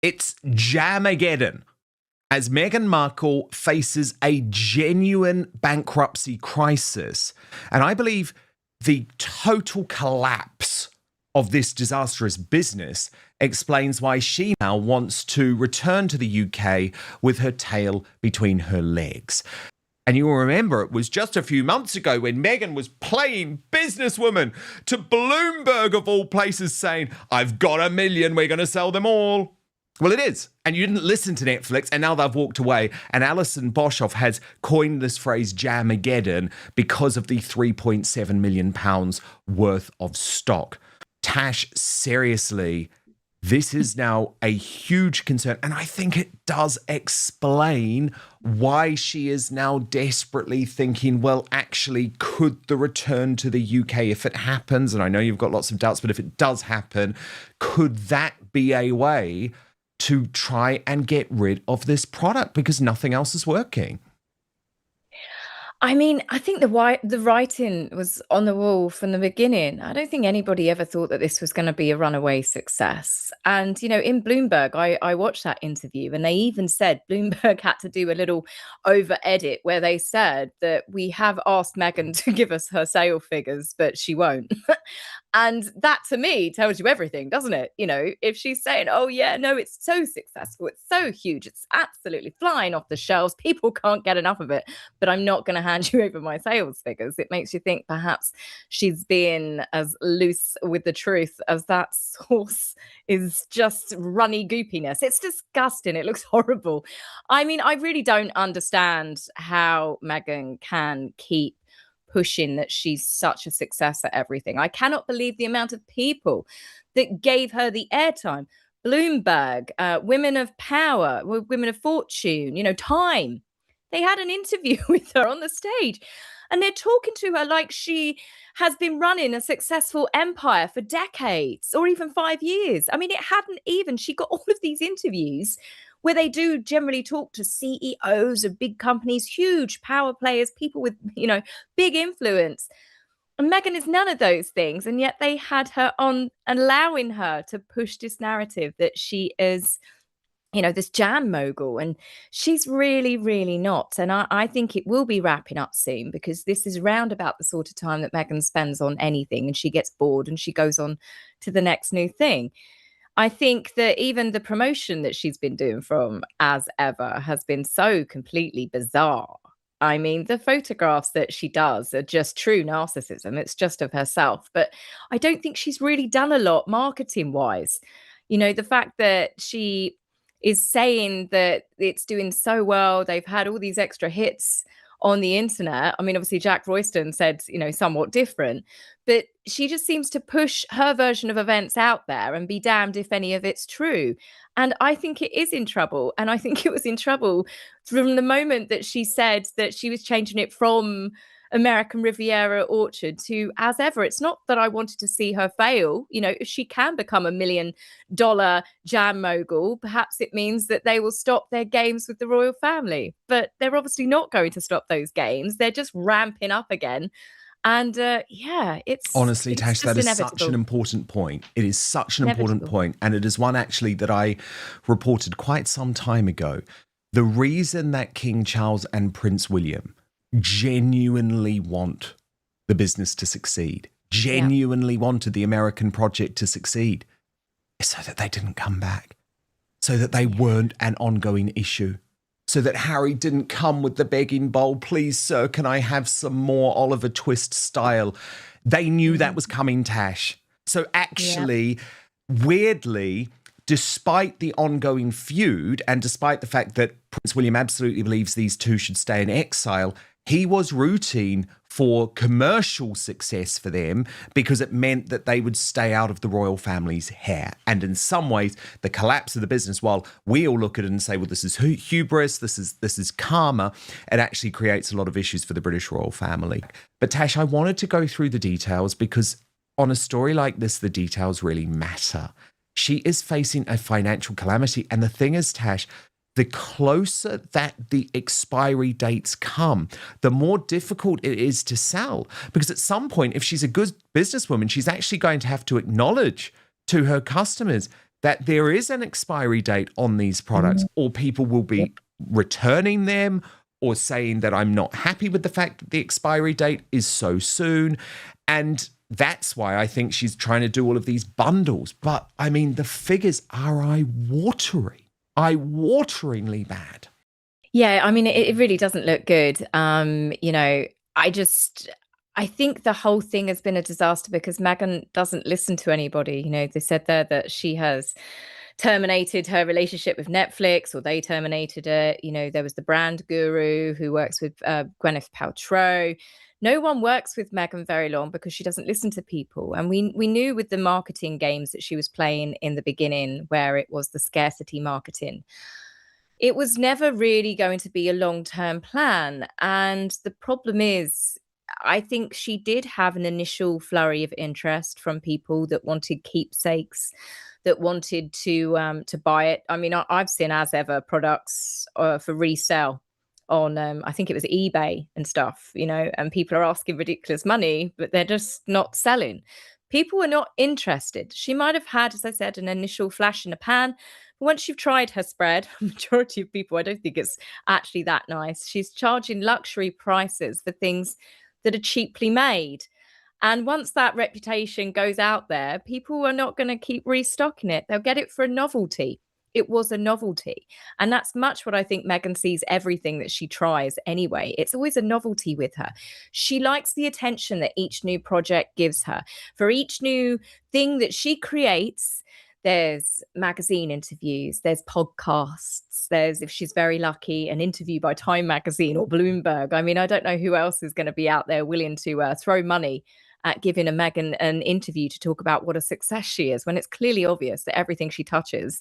It's Jamageddon as Meghan Markle faces a genuine bankruptcy crisis. And I believe the total collapse of this disastrous business explains why she now wants to return to the UK with her tail between her legs. And you will remember it was just a few months ago when Meghan was playing businesswoman to Bloomberg, of all places, saying, I've got $1 million, we're going to sell them all. Well, it is. And you didn't listen to Netflix, and now they've walked away. And Alison Boshoff has coined this phrase Jamageddon because of the £3.7 million worth of stock. Tash, seriously, this is now a huge concern. And I think it does explain why she is now desperately thinking, well, actually, could the return to the UK, if it happens, and I know you've got lots of doubts, but if it does happen, could that be a way to try and get rid of this product because nothing else is working? I mean, I think the writing was on the wall from the beginning. I don't think anybody ever thought that this was going to be a runaway success. And, in Bloomberg, I watched that interview, and they even said Bloomberg had to do a little over edit where they said that we have asked Meghan to give us her sale figures, but she won't. And that, to me, tells you everything, doesn't it? If she's saying, oh, yeah, no, it's so successful, it's so huge, it's absolutely flying off the shelves, people can't get enough of it, but I'm not going to hand you over my sales figures. It makes you think perhaps she's being as loose with the truth as that source is just runny goopiness. It's disgusting. It looks horrible. I mean, I really don't understand how Meghan can keep pushing that she's such a success at everything. I cannot believe the amount of people that gave her the airtime. Bloomberg, women of power, women of fortune, Time. They had an interview with her on the stage, and they're talking to her like she has been running a successful empire for decades or even 5 years. I mean, she got all of these interviews where they do generally talk to CEOs of big companies, huge power players, people with, big influence. And Meghan is none of those things. And yet they had her on, allowing her to push this narrative that she is, this jam mogul. And she's really, really not. And I think it will be wrapping up soon, because this is round about the sort of time that Meghan spends on anything, and she gets bored and she goes on to the next new thing. I think that even the promotion that she's been doing from As Ever has been so completely bizarre. I mean, the photographs that she does are just true narcissism. It's just of herself. But I don't think she's really done a lot marketing-wise. The fact that she is saying that it's doing so well, they've had all these extra hits on the internet. I mean, obviously, Jack Royston said, somewhat different, but she just seems to push her version of events out there and be damned if any of it's true. And I think it is in trouble. And I think it was in trouble from the moment that she said that she was changing it from American Riviera Orchard to As Ever. It's not that I wanted to see her fail. If she can become $1 million jam mogul, perhaps it means that they will stop their games with the royal family. But they're obviously not going to stop those games. They're just ramping up again. And it's honestly, Tash, that is such an important point. It is such an important point. And it is one actually that I reported quite some time ago. The reason that King Charles and Prince William genuinely want the business to succeed, genuinely wanted the American project to succeed, is so that they didn't come back, so that they weren't an ongoing issue, so that Harry didn't come with the begging bowl, please, sir, can I have some more Oliver Twist style? They knew that was coming, Tash. So actually, weirdly, despite the ongoing feud and despite the fact that Prince William absolutely believes these two should stay in exile, he was rooting for commercial success for them because it meant that they would stay out of the royal family's hair. And in some ways, the collapse of the business, while we all look at it and say, well, this is hubris, this is karma, it actually creates a lot of issues for the British royal family. But Tash, I wanted to go through the details because on a story like this, the details really matter. She is facing a financial calamity. And the thing is, Tash, the closer that the expiry dates come, the more difficult it is to sell. Because at some point, if she's a good businesswoman, she's actually going to have to acknowledge to her customers that there is an expiry date on these products, or people will be returning them or saying that I'm not happy with the fact that the expiry date is so soon. And that's why I think she's trying to do all of these bundles. But I mean, the figures are eye-wateringly bad. Yeah, I mean, it really doesn't look good. You know, I think the whole thing has been a disaster because Meghan doesn't listen to anybody. You know, they said there that she has terminated her relationship with Netflix, or they terminated it. You know, there was the brand guru who works with Gwyneth Paltrow. No one works with Meghan very long because she doesn't listen to people. And we knew with the marketing games that she was playing in the beginning, where it was the scarcity marketing, it was never really going to be a long-term plan. And the problem is, I think she did have an initial flurry of interest from people that wanted keepsakes, that wanted to buy it. I mean, I've seen as ever products for resale on I think it was eBay and stuff, you know, and people are asking ridiculous money, but they're just not selling. People are not interested. She might have had, as I said, an initial flash in a pan. But once you've tried her spread, majority of people, I don't think it's actually that nice. She's charging luxury prices for things that are cheaply made. And once that reputation goes out there, people are not going to keep restocking it. They'll get it for a novelty. It was a novelty. And that's much what I think Meghan sees everything that she tries anyway. It's always a novelty with her. She likes the attention that each new project gives her. For each new thing that she creates, there's magazine interviews, there's podcasts, there's, if she's very lucky, an interview by Time Magazine or Bloomberg. I mean, I don't know who else is going to be out there willing to throw money at giving a Meghan an interview to talk about what a success she is, when it's clearly obvious that everything she touches,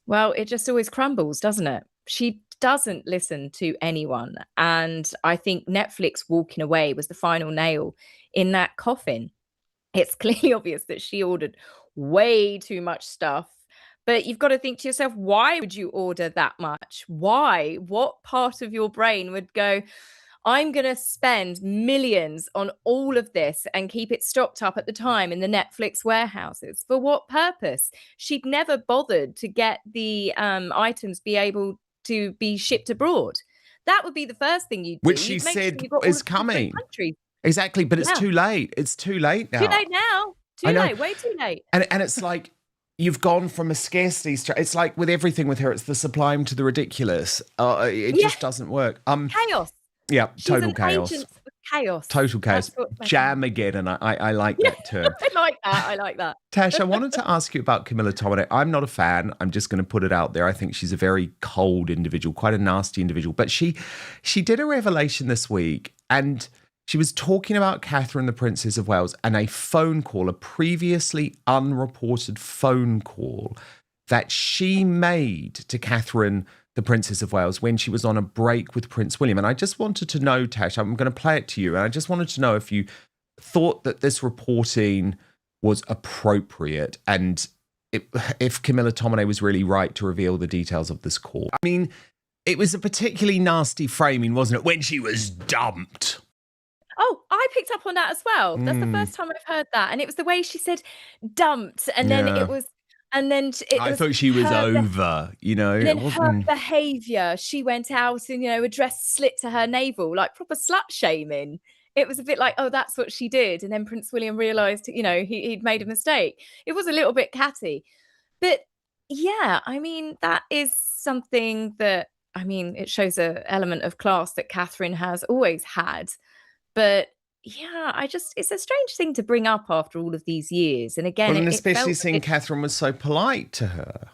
well, it just always crumbles, doesn't it? She doesn't listen to anyone. And I think Netflix walking away was the final nail in that coffin. It's clearly obvious that she ordered way too much stuff. But you've got to think to yourself, why would you order that much? Why? What part of your brain would go, I'm going to spend millions on all of this and keep it stocked up at the time in the Netflix warehouses? For what purpose? She'd never bothered to get the items be able to be shipped abroad. That would be the first thing you'd do. Which she said is coming. Exactly, but it's too late. It's too late now. Too late now. Too late, way too late. And it's like, you've gone from a scarcity. It's like with everything with her, it's the sublime to the ridiculous. It just doesn't work. Chaos. Yeah, She's total an chaos. agent of chaos. Total chaos. Jam-mageddon. I like that term. I like that. Tash, I wanted to ask you about Camilla Tominay. I'm not a fan. I'm just going to put it out there. I think she's a very cold individual, quite a nasty individual. But she did a revelation this week, and she was talking about Catherine, the Princess of Wales, and a phone call, a previously unreported phone call that she made to Catherine, the Princess of Wales, when she was on a break with Prince William. And I just wanted to know, Tash, I'm going to play it to you, and I just wanted to know if you thought that this reporting was appropriate, and if Camilla Tominay was really right to reveal the details of this call. I mean, it was a particularly nasty framing, wasn't it, when she was dumped? Oh, I picked up on that as well. That's the first time I've heard that. And it was the way she said dumped, and then it was... And then I thought she was over, you know. And then her behaviour, she went out and, you know, a dress slit to her navel, like proper slut shaming. It was a bit like, oh, that's what she did. And then Prince William realised, you know, he'd made a mistake. It was a little bit catty. But yeah, I mean, that is something that, I mean, it shows an element of class that Catherine has always had. But yeah, it's a strange thing to bring up after all of these years. And again, and especially seeing Catherine was so polite to her.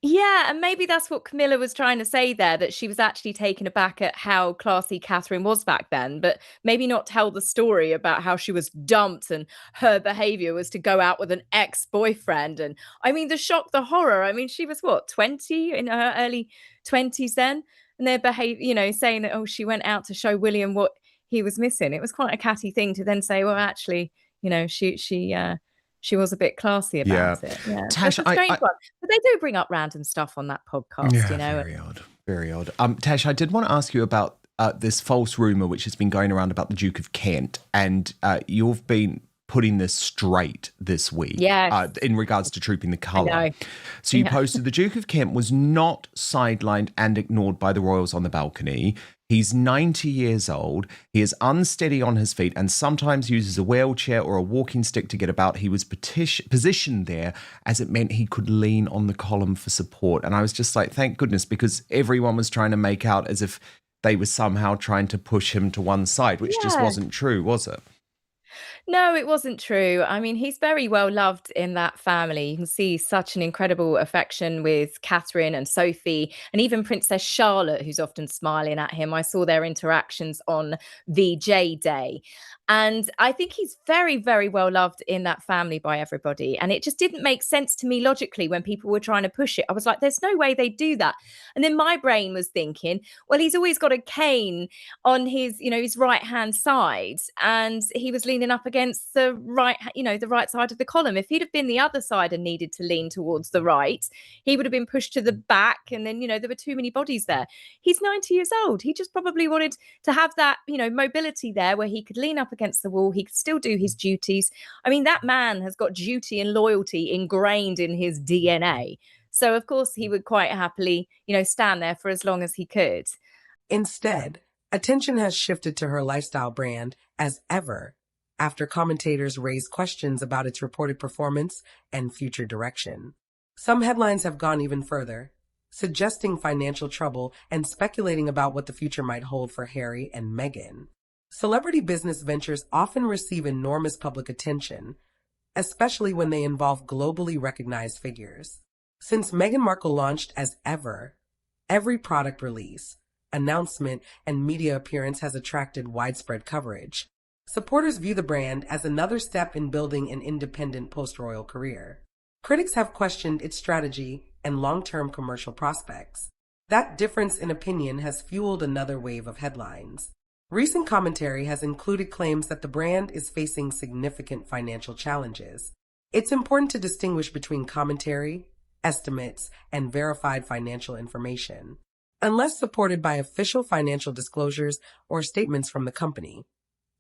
Yeah, and maybe that's what Camilla was trying to say there, that she was actually taken aback at how classy Catherine was back then, but maybe not tell the story about how she was dumped and her behaviour was to go out with an ex-boyfriend. And I mean, the shock, the horror. I mean, she was what, 20, in her early 20s then? And their behaviour, you know, saying that, oh, she went out to show William what he was missing. It was quite a catty thing to then say, well, actually, you know, she was a bit classy about it. Yeah, Tash, it's a strange one. But they do bring up random stuff on that podcast, you know. Very odd, very odd. Tash, I did want to ask you about this false rumour which has been going around about the Duke of Kent, and you've been putting this straight this week Yes. in regards to trooping the I colour. know. So you Yeah. posted, the Duke of Kent was not sidelined and ignored by the royals on the balcony. He's 90 years old. He is unsteady on his feet and sometimes uses a wheelchair or a walking stick to get about. He was positioned there as it meant he could lean on the column for support. And I was just like, thank goodness, because everyone was trying to make out as if they were somehow trying to push him to one side, which just wasn't true, was it? No, it wasn't true. I mean, he's very well loved in that family. You can see such an incredible affection with Catherine and Sophie, and even Princess Charlotte, who's often smiling at him. I saw their interactions on VJ Day. And I think he's very, very well loved in that family by everybody. And it just didn't make sense to me logically when people were trying to push it. I was like, there's no way they'd do that. And then my brain was thinking, well, he's always got a cane on his, his right hand side, and he was leaning up against the right, the right side of the column. If he'd have been the other side and needed to lean towards the right, he would have been pushed to the back, and then there were too many bodies there. He's 90 years old. He just probably wanted to have that mobility there where he could lean up against the wall. He could still do his duties. I mean, that man has got duty and loyalty ingrained in his DNA. So of course he would quite happily stand there for as long as he could. Instead, attention has shifted to her lifestyle brand as ever after commentators raise questions about its reported performance and future direction. Some headlines have gone even further, suggesting financial trouble and speculating about what the future might hold for Harry and Meghan. Celebrity business ventures often receive enormous public attention, especially when they involve globally recognized figures. Since Meghan Markle launched as ever, every product release, announcement, and media appearance has attracted widespread coverage. Supporters view the brand as another step in building an independent post-royal career. Critics have questioned its strategy and long-term commercial prospects. That difference in opinion has fueled another wave of headlines. Recent commentary has included claims that the brand is facing significant financial challenges. It's important to distinguish between commentary, estimates, and verified financial information. Unless supported by official financial disclosures or statements from the company,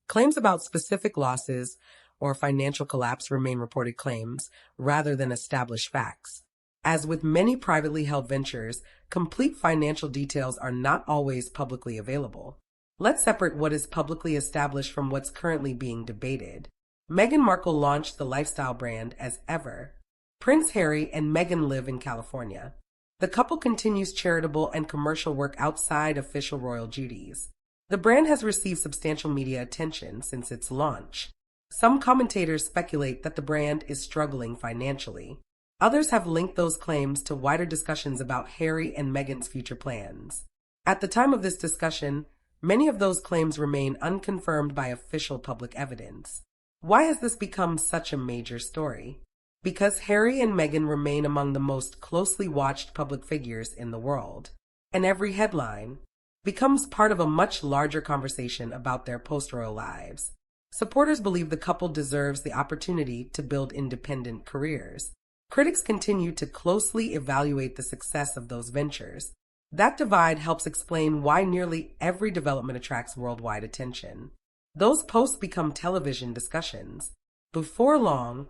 claims about specific losses or financial collapse remain reported claims rather than established facts. As with many privately held ventures, complete financial details are not always publicly available. Let's separate what is publicly established from what's currently being debated. Meghan Markle launched the lifestyle brand as ever. Prince Harry and Meghan live in California. The couple continues charitable and commercial work outside official royal duties. The brand has received substantial media attention since its launch. Some commentators speculate that the brand is struggling financially. Others have linked those claims to wider discussions about Harry and Meghan's future plans. At the time of this discussion, many of those claims remain unconfirmed by official public evidence. Why has this become such a major story? Because Harry and Meghan remain among the most closely watched public figures in the world, and every headline becomes part of a much larger conversation about their post-royal lives. Supporters believe the couple deserves the opportunity to build independent careers. Critics continue to closely evaluate the success of those ventures. That divide helps explain why nearly every development attracts worldwide attention. Those posts become television discussions. Before long,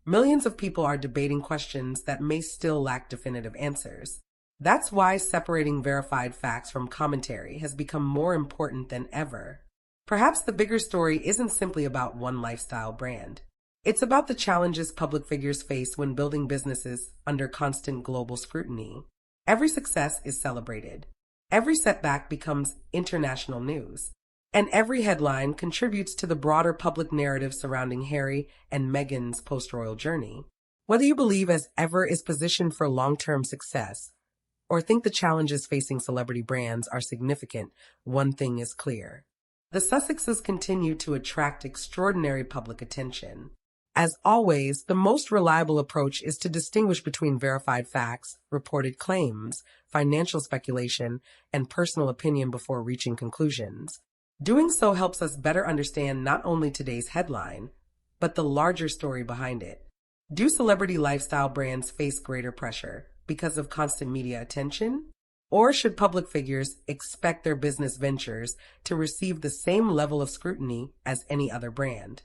millions of people are debating questions that may still lack definitive answers. That's why separating verified facts from commentary has become more important than ever. Perhaps the bigger story isn't simply about one lifestyle brand. It's about the challenges public figures face when building businesses under constant global scrutiny. Every success is celebrated. Every setback becomes international news. And every headline contributes to the broader public narrative surrounding Harry and Meghan's post-royal journey. Whether you believe as ever is positioned for long-term success, or think the challenges facing celebrity brands are significant, one thing is clear. The Sussexes continue to attract extraordinary public attention. As always, the most reliable approach is to distinguish between verified facts, reported claims, financial speculation, and personal opinion before reaching conclusions. Doing so helps us better understand not only today's headline, but the larger story behind it. Do celebrity lifestyle brands face greater pressure because of constant media attention? Or should public figures expect their business ventures to receive the same level of scrutiny as any other brand?